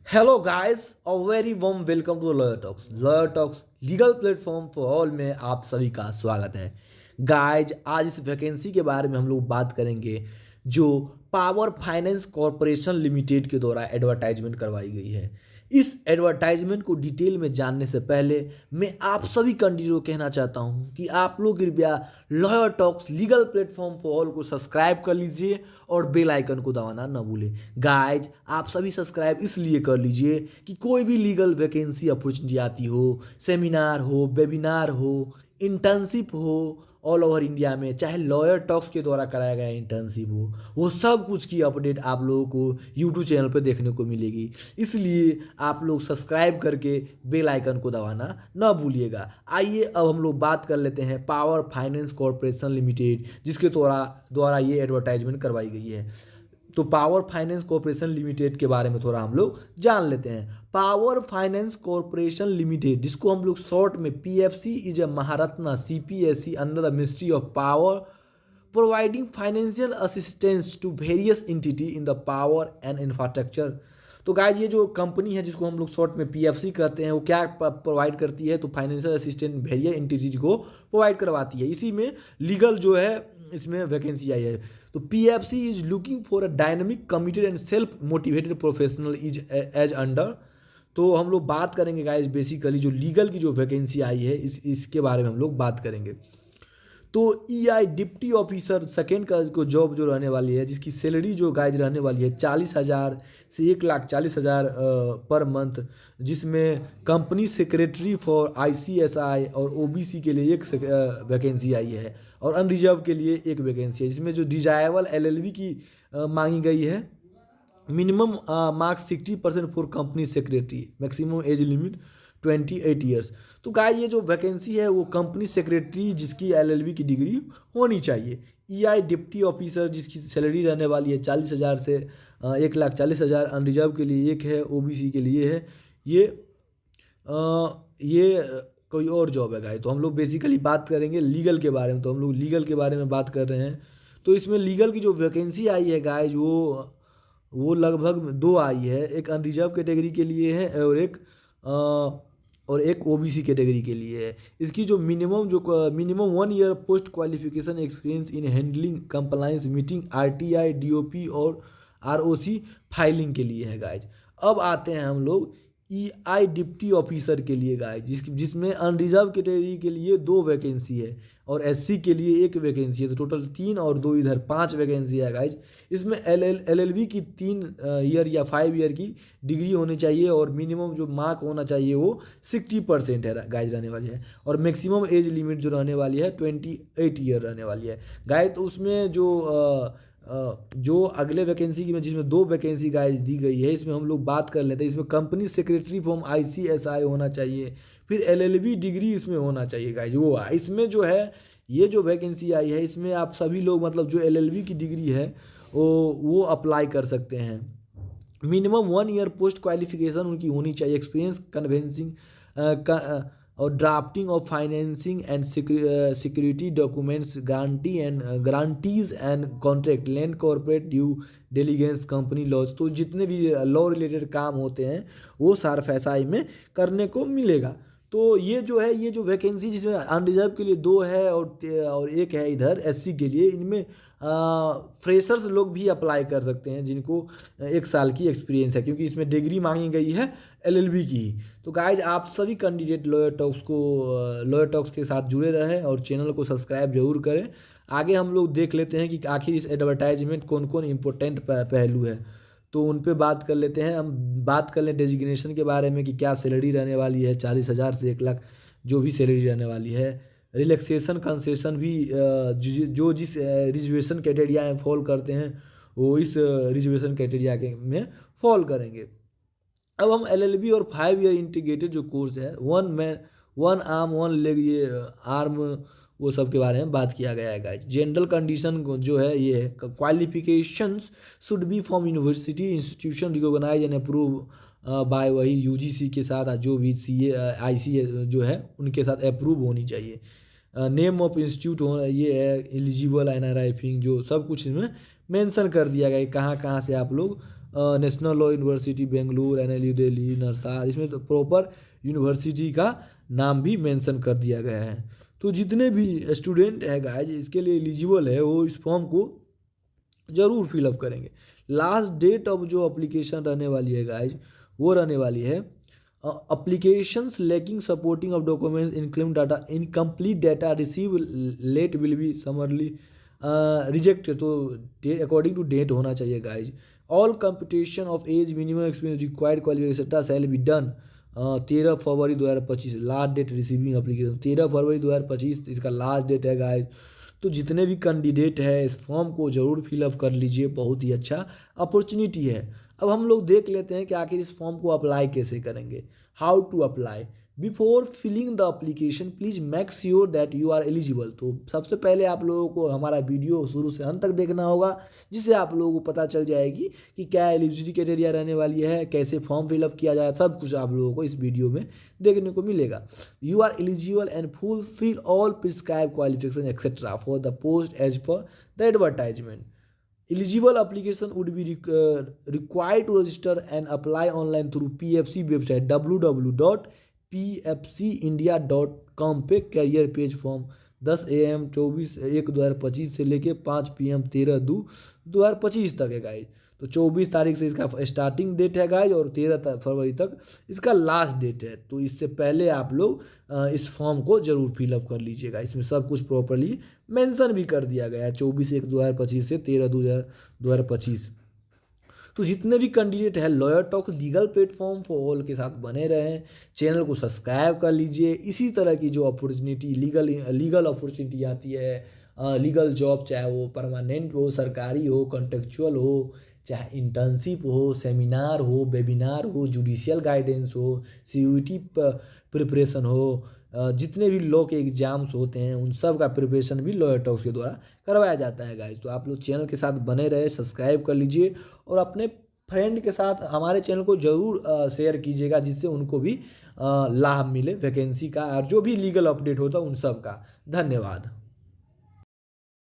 Hello guys और very warm welcome to lawyer talks legal platform for all में आप सभी का स्वागत है। गाइज आज इस वैकेंसी के बारे में हम लोग बात करेंगे जो पावर फाइनेंस कॉरपोरेशन लिमिटेड के द्वारा एडवर्टाइजमेंट करवाई गई है। इस एडवर्टाइजमेंट को डिटेल में जानने से पहले मैं आप सभी कैंडिडेट को कहना चाहता हूं कि आप लोग कृपया lawyer talks legal platform for all को सब्सक्राइब कर लीजिए और बेल आइकन को दबाना न भूलें। गाइज आप सभी सब्सक्राइब इसलिए कर लीजिए कि कोई भी लीगल वैकेंसी अपॉर्चुनिटी आती हो, सेमिनार हो, वेबिनार हो, इंटर्नशिप हो, ऑल ओवर इंडिया में चाहे लॉयर टॉक्स के द्वारा कराया गया इंटर्नशिप हो, वो सब कुछ की अपडेट आप लोगों को यूट्यूब चैनल पर देखने को मिलेगी। इसलिए आप लोग सब्सक्राइब करके बेल आइकन को दबाना न भूलिएगा। आइए अब हम लोग बात कर लेते हैं पावर फाइनेंस कॉरपोरेशन लिमिटेड जिसके द्वारा ये एडवर्टाइजमेंट करवाई गई है। तो पावर फाइनेंस कॉरपोरेशन लिमिटेड के बारे में थोड़ा हम लोग जान लेते हैं। पावर फाइनेंस कॉरपोरेशन लिमिटेड जिसको हम लोग शॉर्ट में PFC is a Maharatna CPSC under the ministry of power providing financial assistance to various entity in the power and infrastructure. तो गाइज ये जो कंपनी है जिसको हम लोग शॉर्ट में पीएफसी कहते हैं वो क्या प्रोवाइड करती है, तो फाइनेंशियल असिस्टेंट वेरियस एंटिटी को प्रोवाइड करवाती है। इसी में लीगल जो है इसमें वैकेंसी आई है। तो PFC is looking for a dynamic committed and self motivated professional is as under. तो हम लोग बात करेंगे गाइज बेसिकली जो लीगल की जो वैकेंसी आई है इसके बारे में हम लोग बात करेंगे। तो ईआई डिप्टी ऑफिसर सेकेंड का को जॉब जो रहने वाली है जिसकी सैलरी जो गाइज रहने वाली है 40,000 से 1,40,000 पर मंथ, जिसमें कंपनी सेक्रेटरी फॉर आईसीएसआई और ओबीसी के लिए एक वैकेंसी आई है और अनरिजर्व के लिए एक वैकेंसी है, जिसमें जो डिजायबल एलएलबी की मांगी गई है। Minimum marks 60% for company secretary, maximum age limit 28 years. तो गाइस ये जो वैकेंसी है वो कंपनी सेक्रेटरी जिसकी एलएलबी की डिग्री होनी चाहिए। ईआई डिप्टी ऑफिसर जिसकी सैलरी रहने वाली है 40,000 से 1,40,000, अनरिजर्व के लिए एक है, ओबीसी के लिए है। ये कोई और जॉब है गाइस। तो हम लोग बेसिकली बात करेंगे लीगल के बारे में। तो हम लोग लीगल के बारे में बात कर रहे हैं। तो इसमें लीगल की जो वैकेंसी आई है गाइस वो लगभग दो आई है, एक अनरिजर्व कैटेगरी के लिए है और एक ओबीसी कैटेगरी के लिए है। इसकी जो minimum 1 year post qualification experience in handling compliance meeting RTI DOP और आरओसी फाइलिंग के लिए है गाइज। अब आते हैं हम लोग ईआई डिप्टी ऑफिसर के लिए गाइज जिसमें अनरिजर्व कैटेगरी के लिए 2 वैकेंसी है और एससी के लिए 1 वैकेंसी है। तो टोटल 3 और 2 इधर 5 वैकेंसी है गाइज। इसमें एलएलबी की 3 ईयर या 5 ईयर की डिग्री होनी चाहिए और मिनिमम जो मार्क होना चाहिए वो 60% है गाइज रहने वाली है। और मैक्सिमम एज लिमिट जो रहने वाली है 28 ईयर रहने वाली है गाइज। तो उसमें जो अगले वैकेंसी की में जिसमें 2 वैकेंसी गाइज दी गई है, इसमें हम लोग बात कर लेते हैं। इसमें कंपनी सेक्रेटरी फ्रॉम आईसीएसआई होना चाहिए, फिर एलएलबी डिग्री इसमें होना चाहिए गाइज। वो इसमें जो है ये जो वैकेंसी आई है इसमें आप सभी लोग मतलब जो एलएलबी की डिग्री है वो अप्लाई कर सकते हैं। मिनिमम 1 ईयर पोस्ट क्वालिफिकेशन उनकी होनी चाहिए, एक्सपीरियंस कन्वेंसिंग और drafting of financing and security documents guarantees and contract land corporate due diligence company laws. तो जितने भी लॉ रिलेटेड काम होते हैं वो सारफेसाई में करने को मिलेगा। तो ये जो वैकेंसी जिसमें अनरिजर्व के लिए 2 है और एक है इधर एससी के लिए, इनमें फ्रेशर्स लोग भी अप्लाई कर सकते हैं जिनको 1 साल की एक्सपीरियंस है, क्योंकि इसमें डिग्री मांगी गई है एलएलबी की। तो गाइज आप सभी कैंडिडेट लॉयर टॉक्स के साथ जुड़े रहें और चैनल को सब्सक्राइब जरूर करें। आगे हम लोग देख लेते हैं कि आखिर इस एडवर्टाइजमेंट कौन कौन इंपॉर्टेंट पहलू है, तो उन पे बात कर लेते हैं। हम बात कर लें डेजिग्नेशन के बारे में कि क्या सैलरी रहने वाली है 40,000 से 1,00,000 जो भी सैलरी रहने वाली है। रिलैक्सेशन कंसेशन भी जिस रिजर्वेशन क्राइटेरिया में फॉल करते हैं वो इस रिजर्वेशन क्राइटेरिया के में फॉल करेंगे। अब हम एलएलबी और 5 ईयर इंटीग्रेटेड जो कोर्स है 1 आर्म 1 लेग ये आर्म वो सब के बारे में बात किया गया है गाइज। जनरल कंडीशन जो है ये है qualifications should be from university institution recognise and approve by वही यूजीसी के साथ जो भी सीए आईसी जो है उनके साथ अप्रूव होनी चाहिए। नेम ऑफ इंस्टीट्यूट हो ये है, एलिजिबल एनआरआई फिंग जो सब कुछ इसमें मेंशन कर दिया गया है कहाँ कहाँ से आप लोग national law university Bengaluru, NLU Delhi, NALSAR, इसमें तो प्रॉपर यूनिवर्सिटी का नाम भी मेंशन कर दिया गया है। तो जितने भी स्टूडेंट है गाइज इसके लिए एलिजिबल है वो इस फॉर्म को ज़रूर फिलअप करेंगे। लास्ट डेट ऑफ जो अप्लीकेशन रहने वाली है गाइज वो रहने वाली है applications lacking supporting of documents incomplete data receive late will be summarily rejected। तो अकॉर्डिंग टू डेट होना चाहिए guys. All computation of age, minimum experience, required qualification etcetera shall be done 13 February 2025। Last date receiving application 13 February 2025 इसका last date है guys. तो जितने भी candidate है इस फॉर्म को ज़रूर फिलअप कर लीजिए, बहुत ही अच्छा अपॉर्चुनिटी है। अब हम लोग देख लेते हैं कि आखिर इस फॉर्म को अप्लाई कैसे करेंगे। How to apply. Before filling the application please make sure that you are eligible. तो सबसे पहले आप लोगों को हमारा वीडियो शुरू से अंत तक देखना होगा, जिससे आप लोगों को पता चल जाएगी कि क्या एलिजिबिलिटी क्राइटेरिया रहने वाली है, कैसे फॉर्म फिलअप किया जाए, सब कुछ आप लोगों को इस वीडियो में देखने को मिलेगा। You are eligible and fulfil all prescribe qualification etcetera for the post as per the advertisement. Eligible application would be required to register and apply online through PFC website www.pfcindia.com पे career page form 10 AM 24/1/2025 से लेके 5 PM 13/2/2025 तक है guys. तो 24 तारीख से इसका starting date है गाइज और 13 फरवरी तक इसका लास्ट डेट है। तो इससे पहले आप लोग इस फॉर्म को ज़रूर फिलअप कर लीजिएगा। इसमें सब कुछ प्रॉपरली मेंशन भी कर दिया गया है 24/1/2025 से 13/2/2025। तो जितने भी कैंडिडेट है lawyer talk legal platform for all के साथ बने रहें, चैनल को सब्सक्राइब कर लीजिए। इसी तरह की जो अपॉर्चुनिटी लीगल अपॉर्चुनिटी आती है, लीगल जॉब चाहे वो परमानेंट हो, सरकारी हो, कॉन्ट्रेक्चुअल हो, चाहे इंटर्नशिप हो, सेमिनार हो, वेबिनार हो, जुडिशियल गाइडेंस हो, CUET प्रिपरेशन हो, जितने भी लॉ के एग्जाम्स होते हैं उन सब का प्रिपरेशन भी लॉयर टॉक्स के द्वारा करवाया जाता है गाइज। तो आप लोग चैनल के साथ बने रहे, सब्सक्राइब कर लीजिए और अपने फ्रेंड के साथ हमारे चैनल को ज़रूर शेयर कीजिएगा, जिससे उनको भी लाभ मिले वैकेंसी का और जो भी लीगल अपडेट होता है उन सब का। धन्यवाद।